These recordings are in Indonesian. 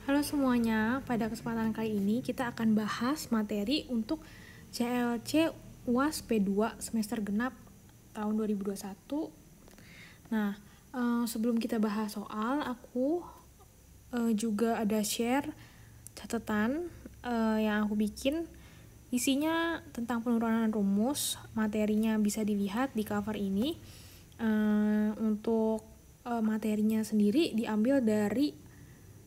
Halo semuanya, pada kesempatan kali ini kita akan bahas materi untuk CLC UAS P2 semester genap tahun 2021. Nah, sebelum kita bahas soal, aku juga ada share catatan yang aku bikin. Isinya tentang penurunan rumus, materinya bisa dilihat di cover ini. Untuk materinya sendiri diambil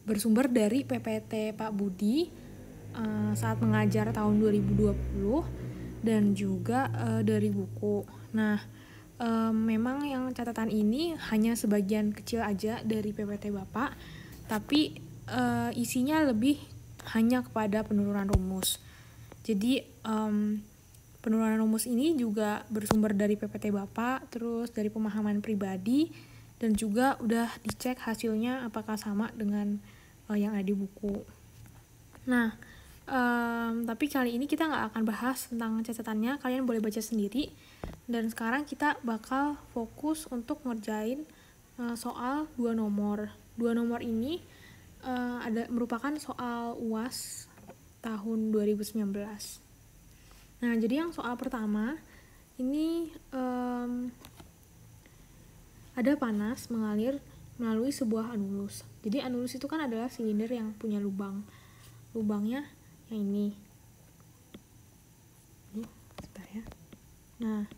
bersumber dari PPT Pak Budi saat mengajar tahun 2020 dan juga dari buku. Nah, memang yang catatan ini hanya sebagian kecil aja dari PPT Bapak, tapi isinya lebih hanya kepada penurunan rumus. Jadi penurunan rumus ini juga bersumber dari PPT Bapak, terus dari pemahaman pribadi, dan juga udah dicek hasilnya apakah sama dengan yang ada di buku. Nah, tapi kali ini kita nggak akan bahas tentang catatannya, kalian boleh baca sendiri. Dan sekarang kita bakal fokus untuk ngerjain soal 2 nomor. 2 nomor ini merupakan soal UAS tahun 2019. Nah, jadi yang soal pertama ini ada panas mengalir melalui sebuah anulus. Jadi anulus itu kan adalah silinder yang punya lubang. Lubangnya yang ini. Sebentar ya. Nah,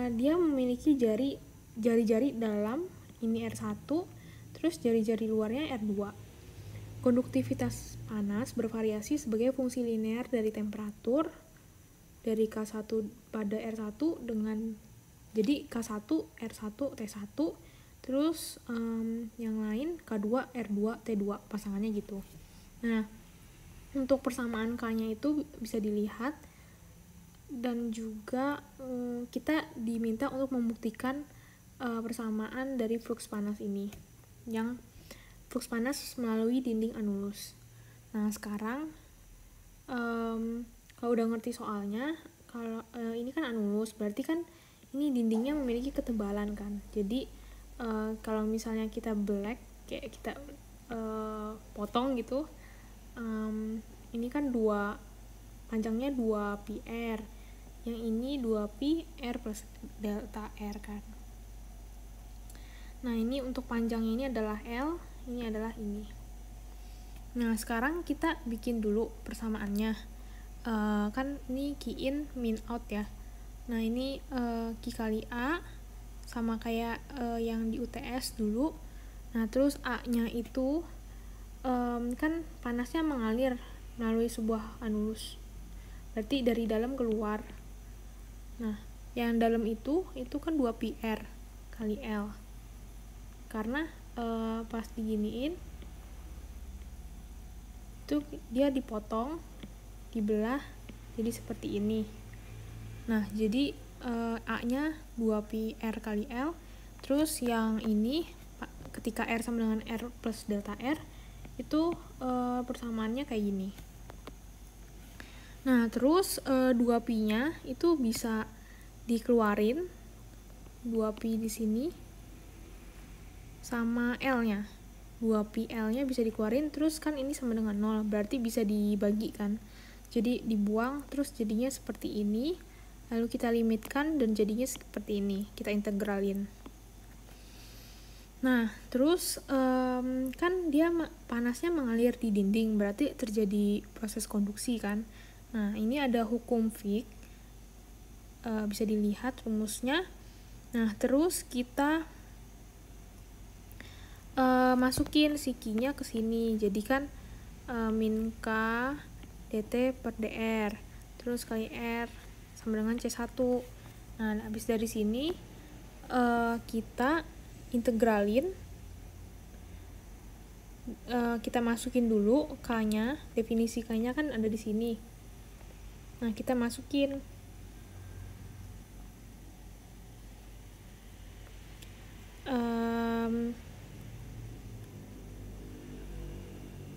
dia memiliki jari-jari dalam ini R1, terus jari-jari luarnya R2. Konduktivitas panas bervariasi sebagai fungsi linear dari temperatur dari K1 pada R1 dengan jadi K1, R1, T1, terus yang lain K2, R2, T2, pasangannya gitu. Nah, untuk persamaan K-nya itu bisa dilihat, dan juga kita diminta untuk membuktikan persamaan dari flux panas ini, yang flux panas melalui dinding anulus. Nah, sekarang kalau udah ngerti soalnya, kalau ini kan anulus, berarti kan ini dindingnya memiliki ketebalan kan. Jadi kalau misalnya kita black, kayak kita potong gitu, ini kan panjangnya 2 PR, yang ini 2 pi R plus delta R kan. Nah, ini untuk panjangnya ini adalah L, ini adalah ini. Nah, sekarang kita bikin dulu persamaannya. Kan ini Q in min out ya. Nah, ini Q kali A sama kayak yang di UTS dulu. Nah, terus A-nya itu kan panasnya mengalir melalui sebuah anulus. Berarti dari dalam keluar. Nah, yang dalam itu kan 2 PR kali L. Karena pas diginiin itu dia dipotong, dibelah jadi seperti ini. Nah, jadi A-nya 2 pi R kali L, terus yang ini ketika R sama dengan R plus delta R itu persamaannya kayak gini. Nah, terus 2 pi-nya itu bisa dikeluarin, 2 pi di sini sama L-nya. 2 pi L-nya bisa dikeluarin, terus kan ini sama dengan 0, berarti bisa dibagi kan. Jadi dibuang, terus jadinya seperti ini. Lalu kita limitkan dan jadinya seperti ini. Kita integralin. Nah, terus kan dia panasnya mengalir di dinding, berarti terjadi proses konduksi kan. Nah, ini ada hukum Fick. Bisa dilihat rumusnya. Nah, terus kita masukin si Q-nya ke sini. Jadi kan min K dt per dr, terus kali R sama dengan C1. Nah, habis dari sini kita integralin, kita masukin dulu K-nya, definisi K-nya kan ada di sini. Nah, kita masukin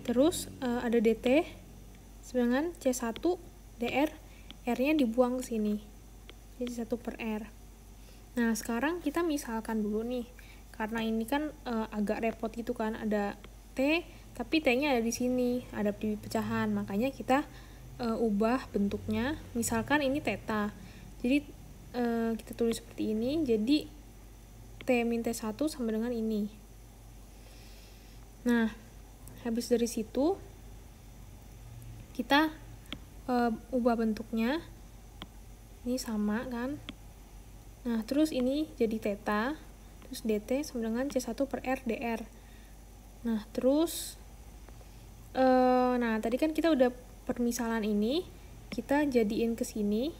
terus ada dt dengan C1 dr, R-nya dibuang ke sini. Jadi 1 per R. Nah, sekarang kita misalkan dulu nih. Karena ini kan agak repot gitu kan, ada T, tapi T-nya ada di sini, ada di pecahan. Makanya kita ubah bentuknya. Misalkan ini theta. Jadi kita tulis seperti ini. Jadi T min T1 sama dengan ini. Nah, habis dari situ kita ubah bentuknya. Ini sama kan. Nah, terus ini jadi theta, terus dt sama dengan C1 per R dr. Nah, terus nah tadi kan kita udah permisalan ini, kita jadiin ke sini.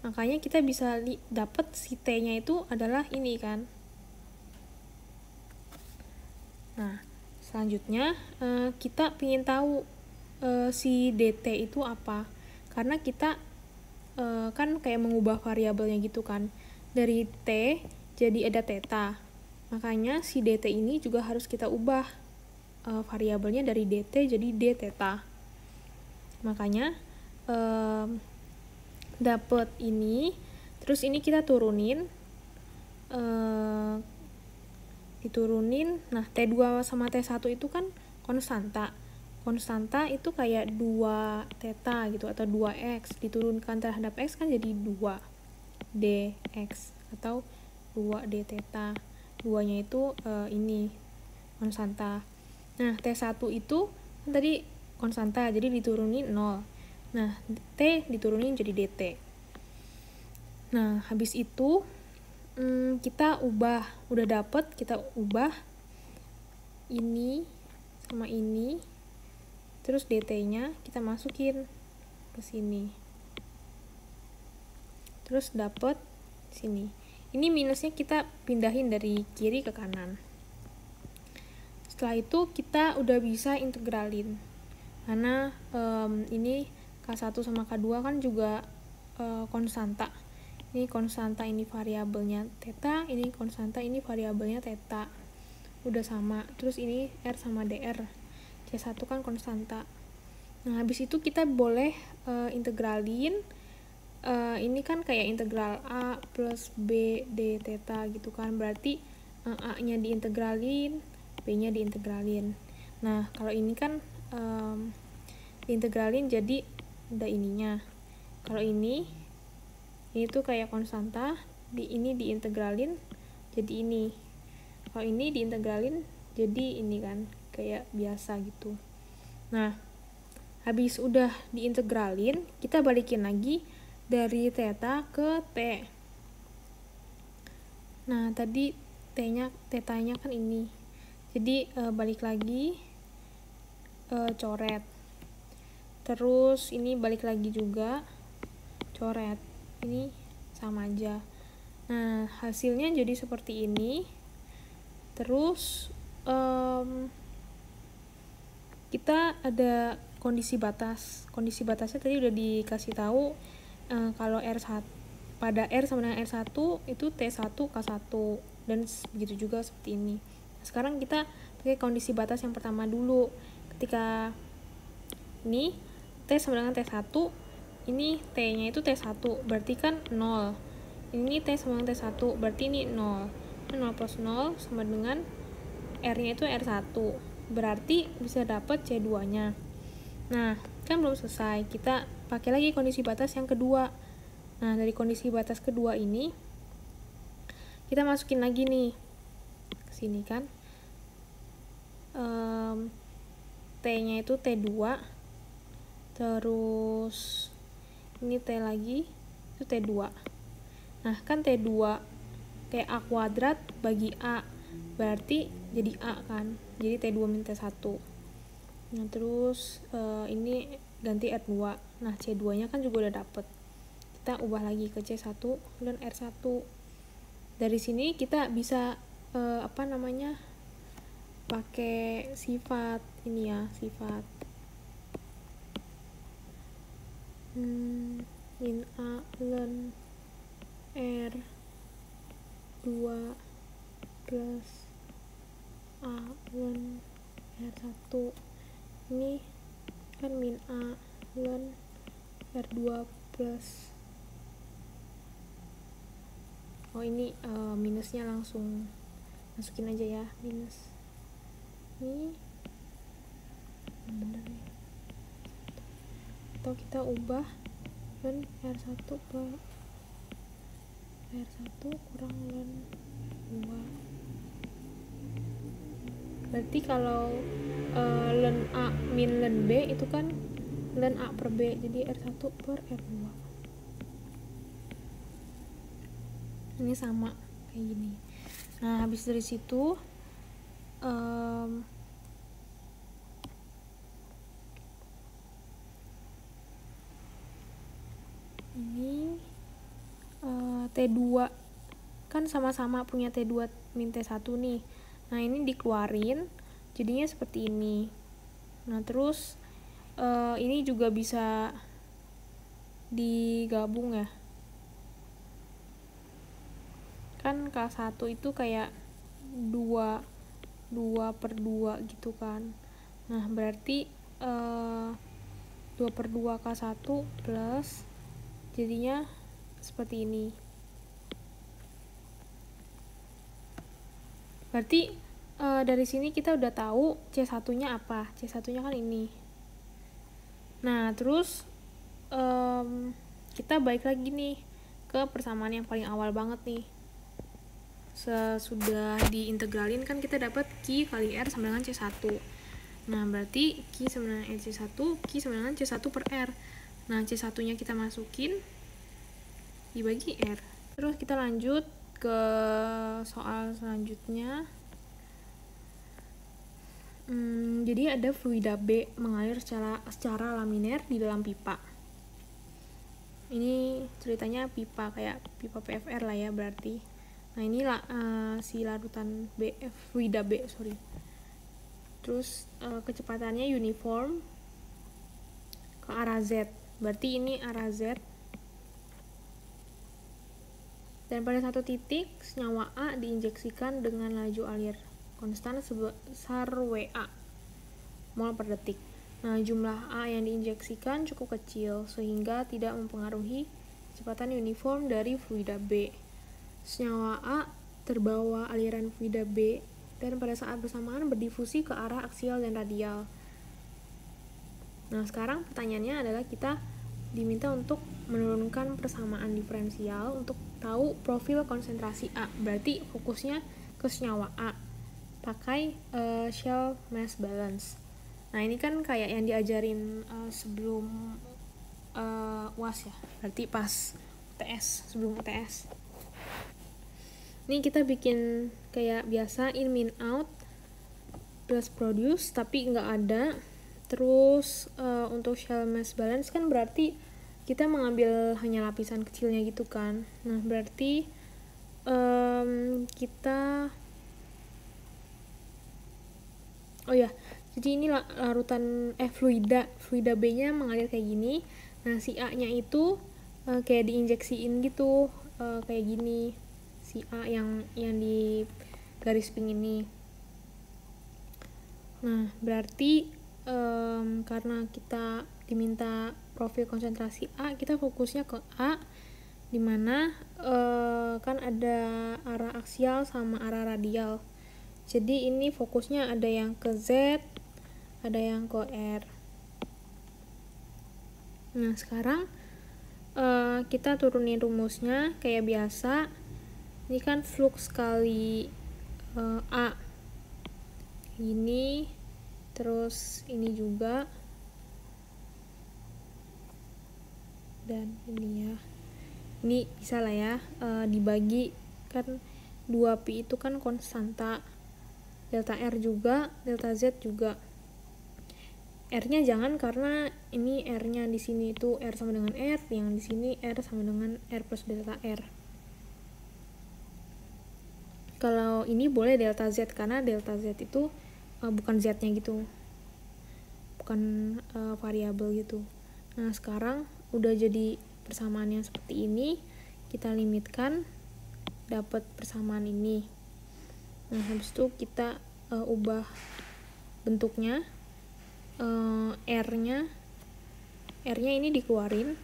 Makanya kita bisa dapat si T-nya itu adalah ini kan. Nah, selanjutnya kita ingin tahu si dt itu apa. Karena kita kan kayak mengubah variabelnya gitu kan. Dari T jadi ada theta. Makanya si dt ini juga harus kita ubah variabelnya dari dt jadi d theta. Makanya dapat ini, terus ini kita turunin, diturunin. Nah, T2 sama T1 itu kan konstanta. Konstanta itu kayak 2 theta gitu atau 2x, diturunkan terhadap x kan jadi 2 dx atau 2 d theta. 2-nya itu ini konstanta. Nah, T1 itu kan tadi konstanta, jadi diturunin 0. Nah, T diturunin jadi dt. Nah, habis itu kita ubah, udah dapet, kita ubah ini sama ini, terus dt-nya kita masukin ke sini, terus dapet sini. Ini minusnya kita pindahin dari kiri ke kanan. Setelah itu kita udah bisa integralin, karena ini K1 sama K2 kan juga konstanta. Ini konstanta, ini variabelnya theta, ini konstanta, ini variabelnya theta. Udah sama. Terus ini R sama dr. C1 kan konstanta. Nah, habis itu kita boleh integralin. Ini kan kayak integral A plus B D theta gitu kan. Berarti A-nya diintegralin, B-nya diintegralin. Nah, kalau ini kan diintegralin jadi udah ininya. Kalau ini tuh kayak konstanta, ini diintegralin jadi ini. Kalau ini diintegralin jadi ini kan, kayak biasa gitu. Nah, habis udah diintegralin, kita balikin lagi dari theta ke T. Nah, tadi theta-nya kan ini. Jadi balik lagi, coret. Terus ini balik lagi juga, coret. Ini sama aja. Nah, hasilnya jadi seperti ini. Terus kita ada kondisi batas. Kondisi batasnya tadi udah dikasih tahu, kalau R1 pada R sama dengan R1 itu T1 K1 dan begitu juga seperti ini. Nah, sekarang kita pakai kondisi batas yang pertama dulu. Ketika ini T sama dengan T1, ini T-nya itu T1, berarti kan 0. Ini T sama dengan T1, berarti ini 0. 0 plus 0 sama dengan R-nya itu R1. Berarti bisa dapat C2-nya. Nah, kan belum selesai. Kita pakai lagi kondisi batas yang kedua. Nah, dari kondisi batas kedua ini, kita masukin lagi nih ke sini kan. T-nya itu T2. Terus ini T lagi, itu T2. Nah, kan T2 kayak A kuadrat bagi A, berarti jadi A kan, jadi T2 min T1. Nah, terus ini ganti R2. Nah, C2 nya kan juga udah dapet, kita ubah lagi ke C1 dan R1. Dari sini kita bisa pakai sifat ini ya, sifat min A ln R2 plus A ln R1. Ini kan min A ln R2 plus, ini minusnya langsung masukin aja ya, minus ini atau kita ubah ln R1 per R1 kurang ln 2. Berarti kalau ln A min ln B itu kan ln A per B, jadi R1 per R2. Ini sama kayak gini. Nah, habis dari situ ini T2 kan sama-sama punya T2 min T1 nih. Nah, ini dikeluarin jadinya seperti ini. Nah, terus ini juga bisa digabung ya. Kan K1 itu kayak 2 per 2 gitu kan. Nah, berarti 2 per 2 K1 plus jadinya seperti ini. Berarti dari sini kita udah tahu C1-nya apa. C1-nya kan ini. Nah, terus kita balik lagi nih ke persamaan yang paling awal banget nih. Sesudah diintegralin kan kita dapat Q kali R sama dengan C1. Nah, berarti Q sama dengan C1, Q sama dengan C1 per R. Nah, C1-nya kita masukin dibagi R. Terus kita lanjut ke soal selanjutnya. Jadi ada fluida B mengalir secara laminar di dalam pipa. Ini ceritanya pipa kayak pipa PFR lah ya berarti. Nah, inilah si larutan B, fluida B, sorry. Terus kecepatannya uniform ke arah Z. Berarti ini arah Z. Dan pada satu titik, senyawa A diinjeksikan dengan laju alir konstan sebesar WA mol per detik. Nah, jumlah A yang diinjeksikan cukup kecil sehingga tidak mempengaruhi kecepatan uniform dari fluida B. Senyawa A terbawa aliran fluida B dan pada saat bersamaan berdifusi ke arah aksial dan radial. Nah, sekarang pertanyaannya adalah kita diminta untuk menurunkan persamaan diferensial untuk tahu profil konsentrasi A. Berarti fokusnya ke senyawa A pakai shell mass balance. Nah, ini kan kayak yang diajarin sebelum UAS ya. Berarti pas UTS, sebelum UTS. Ini kita bikin kayak biasa in min out plus produce tapi nggak ada. Terus untuk shell mass balance kan berarti kita mengambil hanya lapisan kecilnya gitu kan. Nah, berarti kita jadi ini larutan fluida B nya mengalir kayak gini. Nah, si A nya itu kayak diinjeksiin gitu, kayak gini si A yang di garis pink ini. Nah, berarti karena kita diminta profil konsentrasi A, kita fokusnya ke A, dimana kan ada arah aksial sama arah radial. Jadi ini fokusnya ada yang ke Z, ada yang ke R. Nah, sekarang kita turunin rumusnya kayak biasa. Ini kan flux kali A ini, terus ini juga, dan ini ya. Ini bisa lah ya dibagi, kan 2pi itu kan konstanta, delta R juga, delta Z juga. R-nya jangan karena ini R-nya di sini itu R sama dengan R, yang di sini R sama dengan R plus delta R. Kalau ini boleh delta Z karena delta Z itu bukan Z-nya gitu. Bukan variabel gitu. Nah, sekarang udah jadi persamaan yang seperti ini, kita limitkan dapat persamaan ini. Nah, habis itu kita ubah bentuknya. R-nya ini dikeluarin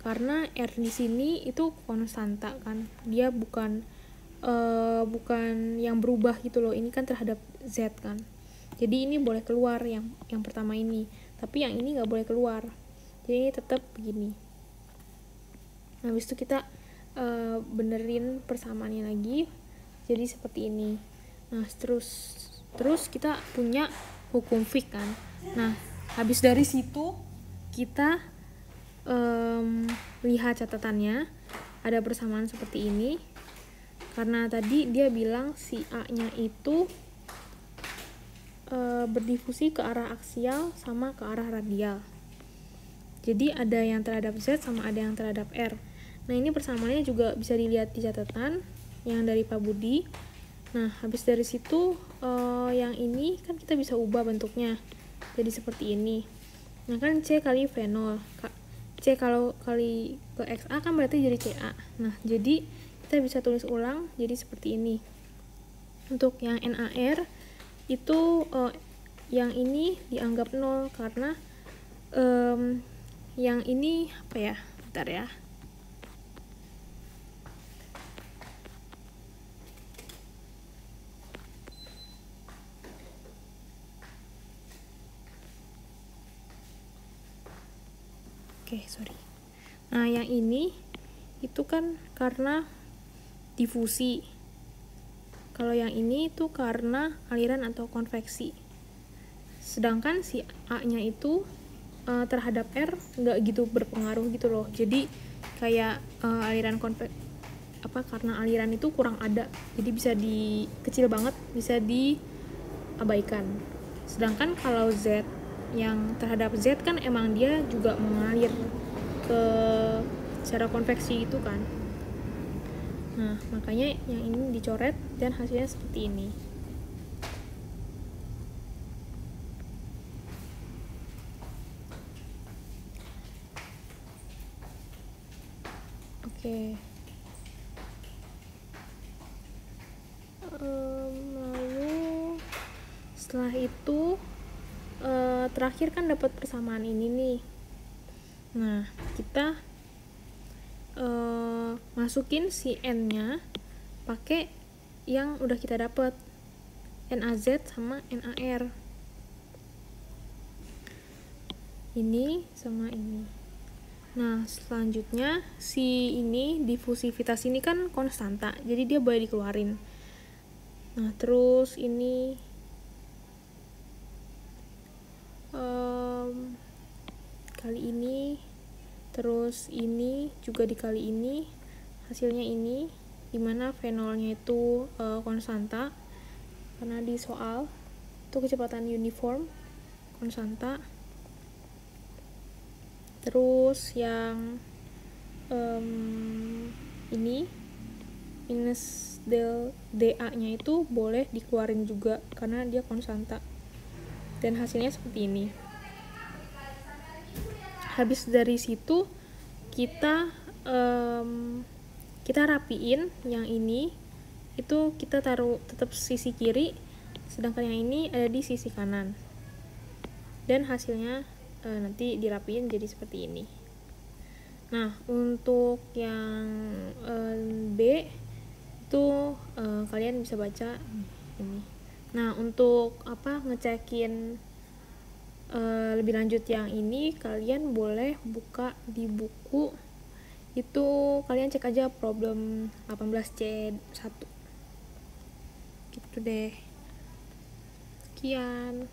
karena R di sini itu konstanta kan, dia bukan yang berubah gitu loh, ini kan terhadap Z kan. Jadi ini boleh keluar yang pertama ini, tapi yang ini nggak boleh keluar. Jadi ini tetap begini. Nah, habis itu kita benerin persamaannya lagi jadi seperti ini. Nah, terus kita punya hukum fix kan. Nah, habis dari situ kita lihat catatannya, ada persamaan seperti ini. Karena tadi dia bilang si A-nya itu berdifusi ke arah aksial sama ke arah radial. Jadi ada yang terhadap Z sama ada yang terhadap R. Nah, ini persamaannya juga bisa dilihat di catatan yang dari Pak Budi. Nah, habis dari situ yang ini kan kita bisa ubah bentuknya jadi seperti ini. Nah, kan C kali V0, C kalau kali ke XA kan berarti jadi CA. Nah, jadi kita bisa tulis ulang jadi seperti ini. Untuk yang NAR itu yang ini dianggap 0 karena yang ini apa ya? Bentar ya. Oke, sorry. Nah, yang ini itu kan karena difusi. Kalau yang ini itu karena aliran atau konveksi. Sedangkan si A-nya itu terhadap R nggak gitu berpengaruh gitu loh. Jadi kayak aliran karena aliran itu kurang ada. Jadi bisa kecil banget, bisa diabaikan. Sedangkan kalau Z yang terhadap Z kan emang dia juga mengalir ke secara konveksi itu kan. Nah, makanya yang ini dicoret dan hasilnya seperti ini. Oke. Lalu setelah itu terakhir kan dapat persamaan ini nih. Nah, kita masukin si N-nya pakai yang udah kita dapat, NAZ sama NAR. Ini sama ini. Nah, selanjutnya si ini difusivitas ini kan konstanta, jadi dia boleh dikeluarin. Nah, terus ini kali ini, terus ini juga dikali ini, hasilnya ini, dimana V0-nya itu konstanta karena di soal itu kecepatan uniform konstanta. Terus yang ini minus del DA-nya itu boleh dikeluarin juga karena dia konstanta, dan hasilnya seperti ini. Habis dari situ kita rapiin yang ini, itu kita taruh tetap sisi kiri, sedangkan yang ini ada di sisi kanan, dan hasilnya nanti dirapiin jadi seperti ini. Nah, untuk yang B itu kalian bisa baca ini. Nah, untuk ngecekin lebih lanjut yang ini, kalian boleh buka di buku itu, kalian cek aja problem 18C1 gitu deh. Sekian.